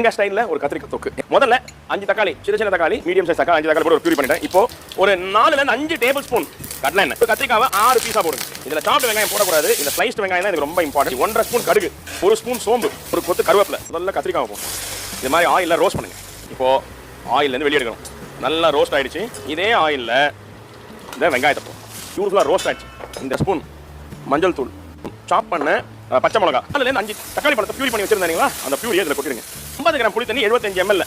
எங்க ஸ்டைல்ல ஒரு கத்திரிக்காய் தொக்கு. முதல்ல 5 தக்காளி, சின்ன தக்காளி, மீடியம் சைஸ் தக்காளி 5 தக்காளி போட்டு ஒரு பியூரி பண்ணிட்டேன். இப்போ ஒரு 4ல இருந்து 5 டேபிள் ஸ்பூன் கடலை எண்ணெய். கத்திரிக்காவை 6 பீஸா போடுங்க. இதுல சாப்பிட்ட வெங்காயம் போடக்கூடாது. இந்த ஸ்லைஸ்ட் வெங்காயம் தான் இது ரொம்ப இம்பார்ட்டன்ட். 1.5 ஸ்பூன் கடுகு, 1 ஸ்பூன் சோம்பு, ஒரு கொத்து கருவேப்பிலை. முதல்ல கத்திரிக்காவை போடும். இது மாதிரி ஆயில்ல ரோஸ்ட் பண்ணுங்க. இப்போ ஆயில்ல இருந்து வெளியே எடுக்கணும். நல்லா ரோஸ்ட் ஆயிடுச்சு. இதே ஆயில்ல இந்த வெங்காயத்தை போடும். பியூட்டிஃபுல்லா ரோஸ்ட் ஆயிடுச்சு. இந்த ஸ்பூன் மஞ்சள் தூள், சாப் பண்ண பச்சை மிளகா, அதுல இருந்து 5 தக்காளி பழத்தை பியூரி பண்ணி வச்சிருந்தீங்களா, அந்த பியூரியை இதுல கொட்டிடுங்க. 50 கிராம் புளி தண்ணி 75 ml